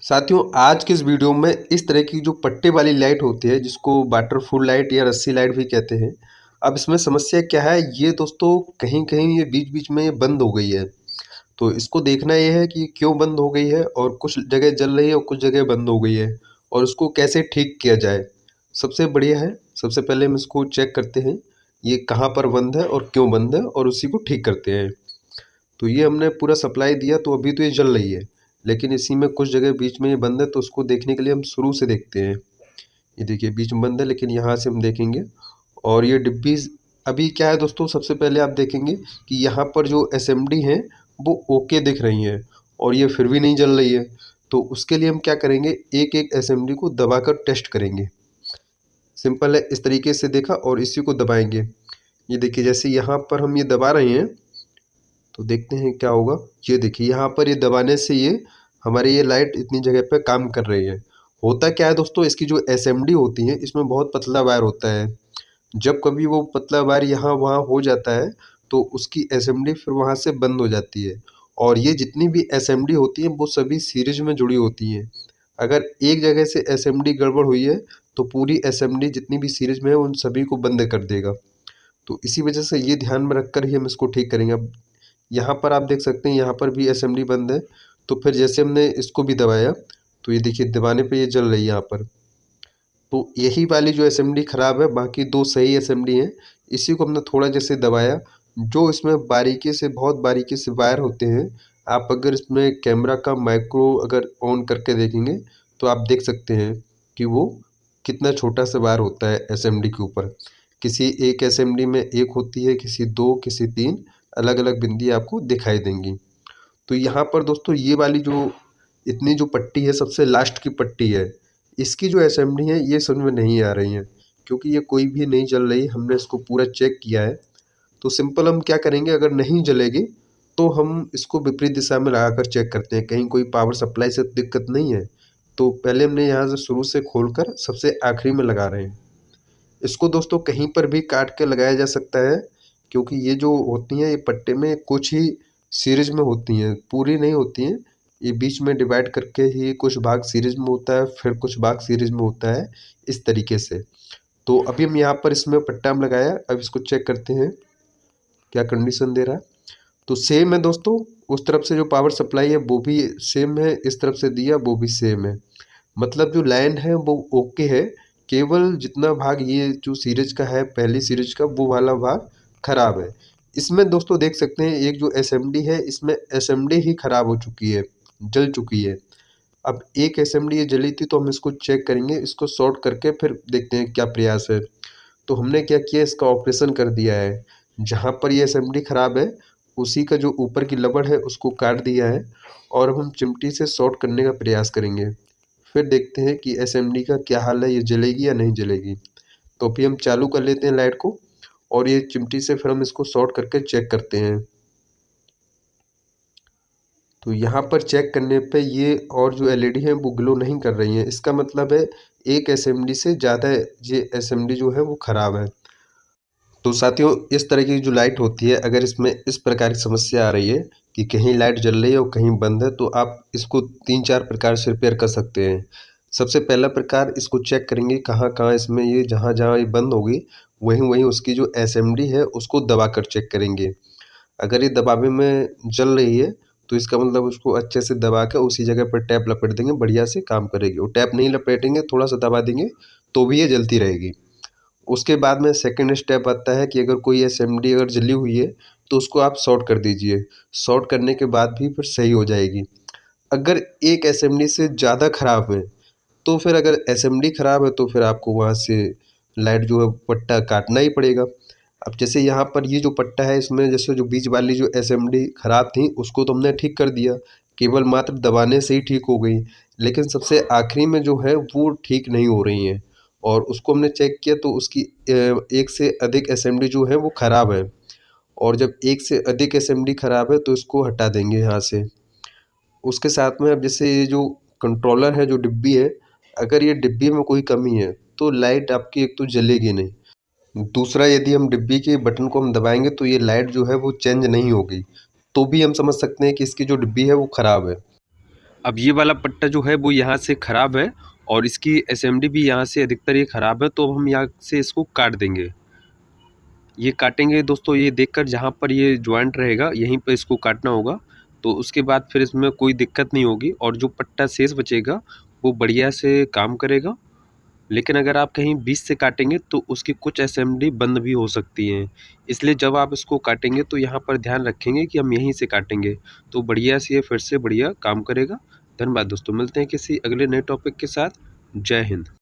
साथियों, आज के इस वीडियो में इस तरह की जो पट्टे वाली लाइट होती है जिसको वाटरफूल लाइट या रस्सी लाइट भी कहते हैं। अब इसमें समस्या क्या है, ये दोस्तों कहीं कहीं ये बीच बीच में ये बंद हो गई है। तो इसको देखना ये है कि क्यों बंद हो गई है, और कुछ जगह जल रही है और कुछ जगह बंद हो गई है, और उसको कैसे ठीक किया जाए। सबसे बढ़िया है, सबसे पहले हम इसको चेक करते हैं ये कहाँ पर बंद है और क्यों बंद है, और उसी को ठीक करते हैं। तो ये हमने पूरा सप्लाई दिया तो अभी तो ये जल रही है, लेकिन इसी में कुछ जगह बीच में ये बंद है। तो उसको देखने के लिए हम शुरू से देखते हैं। ये देखिए बीच में बंद है, लेकिन यहाँ से हम देखेंगे और ये डिब्बी अभी क्या है दोस्तों, सबसे पहले आप देखेंगे कि यहाँ पर जो एसएमडी है वो ओके दिख रही है, और ये फिर भी नहीं जल रही है। तो उसके लिए हम क्या करेंगे, एक एक एसएमडी को दबाकर टेस्ट करेंगे। सिंपल है, इस तरीके से देखा और इसी को दबाएंगे। ये देखिए जैसे यहाँ पर हम ये दबा रहे हैं तो देखते हैं क्या होगा। ये देखिए यहाँ पर ये दबाने से ये हमारी ये लाइट इतनी जगह पे काम कर रही है। होता क्या है दोस्तों, इसकी जो एसएमडी होती है इसमें बहुत पतला वायर होता है। जब कभी वो पतला वायर यहाँ वहाँ हो जाता है तो उसकी एसएमडी फिर वहाँ से बंद हो जाती है। और ये जितनी भी एसएमडी होती है वो सभी सीरीज में जुड़ी होती हैं। अगर एक जगह से एसएमडी गड़बड़ हुई है तो पूरी एसएमडी जितनी भी सीरीज में है उन सभी को बंद कर देगा। तो इसी वजह से ये ध्यान में रखकर ही हम इसको ठीक करेंगे। अब यहाँ पर आप देख सकते हैं यहाँ पर भी एसएमडी बंद है। तो फिर जैसे हमने इसको भी दबाया तो ये देखिए दबाने पे ये जल रही है यहाँ पर। तो यही वाली जो एसएमडी ख़राब है, बाकी दो सही एसएमडी हैं। इसी को हमने थोड़ा जैसे दबाया, जो इसमें बारीकी से बहुत बारीकी से वायर होते हैं। आप अगर इसमें कैमरा का माइक्रो अगर ऑन करके देखेंगे तो आप देख सकते हैं कि वो कितना छोटा सा वायर होता है एसएमडी के ऊपर। किसी एक एसएमडी में एक होती है, किसी दो, किसी तीन, अलग अलग बिंदी आपको दिखाई देंगी। तो यहाँ पर दोस्तों ये वाली जो इतनी जो पट्टी है सबसे लास्ट की पट्टी है, इसकी जो एसएमडी है ये समझ में नहीं आ रही है, क्योंकि ये कोई भी नहीं जल रही। हमने इसको पूरा चेक किया है। तो सिंपल हम क्या करेंगे, अगर नहीं जलेगी तो हम इसको विपरीत दिशा में लगाकर चेक करते हैं, कहीं कोई पावर सप्लाई से दिक्कत नहीं है। तो पहले हमने यहाँ से शुरू से खोलकर सबसे आखिरी में लगा रहे हैं। इसको दोस्तों कहीं पर भी काट के लगाया जा सकता है, क्योंकि ये जो होती हैं ये पट्टे में कुछ ही सीरीज में होती हैं, पूरी नहीं होती हैं। ये बीच में डिवाइड करके ही कुछ भाग सीरीज में होता है, फिर कुछ भाग सीरीज में होता है, इस तरीके से। तो अभी हम यहाँ पर इसमें पट्टा हम लगाया, अब इसको चेक करते हैं क्या कंडीशन दे रहा है। तो सेम है दोस्तों, उस तरफ से जो पावर सप्लाई है वो भी सेम है, इस तरफ से दिया वो भी सेम है। मतलब जो लाइन है वो ओके है, केवल जितना भाग ये जो सीरीज का है पहली सीरीज का वो वाला भाग खराब है। इसमें दोस्तों देख सकते हैं एक जो एसएमडी है इसमें एसएमडी ही खराब हो चुकी है, जल चुकी है। अब एक एसएमडी ये जली थी तो हम इसको चेक करेंगे, इसको शॉर्ट करके फिर देखते हैं क्या प्रयास है। तो हमने क्या किया, इसका ऑपरेशन कर दिया है। जहाँ पर ये एसएमडी खराब है उसी का जो ऊपर की लबड़ है उसको काट दिया है, और हम चिमटी से शॉर्ट करने का प्रयास करेंगे। फिर देखते हैं कि एसएमडी का क्या हाल है, ये जलेगी या नहीं जलेगी। तो अभी हम चालू कर लेते हैं लाइट को, और ये चिमटी से फिर हम इसको शॉर्ट करके चेक करते हैं। तो यहाँ पर चेक करने पे ये और जो एलईडी है वो ग्लो नहीं कर रही है, इसका मतलब है एक एसएमडी से ज़्यादा ये एसएमडी जो है वो ख़राब है। तो साथियों इस तरह की जो लाइट होती है, अगर इसमें इस प्रकार की समस्या आ रही है कि कहीं लाइट जल रही है और कहीं बंद है, तो आप इसको 3-4 प्रकार से रिपेयर कर सकते हैं। सबसे पहला प्रकार, इसको चेक करेंगे कहाँ कहाँ इसमें ये जहाँ जहाँ ये बंद होगी वहीं वहीं उसकी जो एसएमडी है उसको दबा कर चेक करेंगे। अगर ये दबावे में जल रही है तो इसका मतलब उसको अच्छे से दबा कर उसी जगह पर टैप लपेट देंगे, बढ़िया से काम करेगी। और टैप नहीं लपेटेंगे, थोड़ा सा दबा देंगे तो भी ये जलती रहेगी। उसके बाद में सेकंड स्टेप आता है कि अगर कोई एसएमडी अगर जली हुई है तो उसको आप शॉर्ट कर दीजिए। शॉर्ट करने के बाद भी फिर सही हो जाएगी। अगर एक एसएमडी से ज़्यादा ख़राब है तो फिर अगर एसएमडी ख़राब है तो फिर आपको वहाँ से लाइट जो है पट्टा काटना ही पड़ेगा। अब जैसे यहाँ पर ये जो पट्टा है इसमें जैसे जो बीच वाली जो एसएमडी ख़राब थी उसको तो हमने ठीक कर दिया, केवल मात्र दबाने से ही ठीक हो गई। लेकिन सबसे आखिरी में जो है वो ठीक नहीं हो रही हैं, और उसको हमने चेक किया तो उसकी एक से अधिक एसएमडी जो है वो ख़राब है। और जब एक से अधिक एसएमडी ख़राब है तो इसको हटा देंगे यहाँ से। उसके साथ में अब जैसे ये जो कंट्रोलर है, जो डिब्बी है, अगर ये डिब्बी में कोई कमी है तो लाइट आपकी एक तो जलेगी नहीं। दूसरा, यदि हम डिब्बी के बटन को हम दबाएंगे तो ये लाइट जो है वो चेंज नहीं होगी, तो भी हम समझ सकते हैं कि इसकी जो डिब्बी है वो ख़राब है। अब ये वाला पट्टा जो है वो यहाँ से ख़राब है और इसकी असेंबली भी यहाँ से अधिकतर ये ख़राब है, तो हम यहाँ से इसको काट देंगे। ये काटेंगे दोस्तों, ये देखकर जहाँ पर ये जॉइंट रहेगा यहीं पे इसको काटना होगा। तो उसके बाद फिर इसमें कोई दिक्कत नहीं होगी और जो पट्टा शेष बचेगा वो बढ़िया से काम करेगा। लेकिन अगर आप कहीं बीच से काटेंगे तो उसकी कुछ असेंबली बंद भी हो सकती हैं। इसलिए जब आप इसको काटेंगे तो यहाँ पर ध्यान रखेंगे कि हम यहीं से काटेंगे, तो बढ़िया से ये फिर से बढ़िया काम करेगा। धन्यवाद दोस्तों, मिलते हैं किसी अगले नए टॉपिक के साथ। जय हिंद।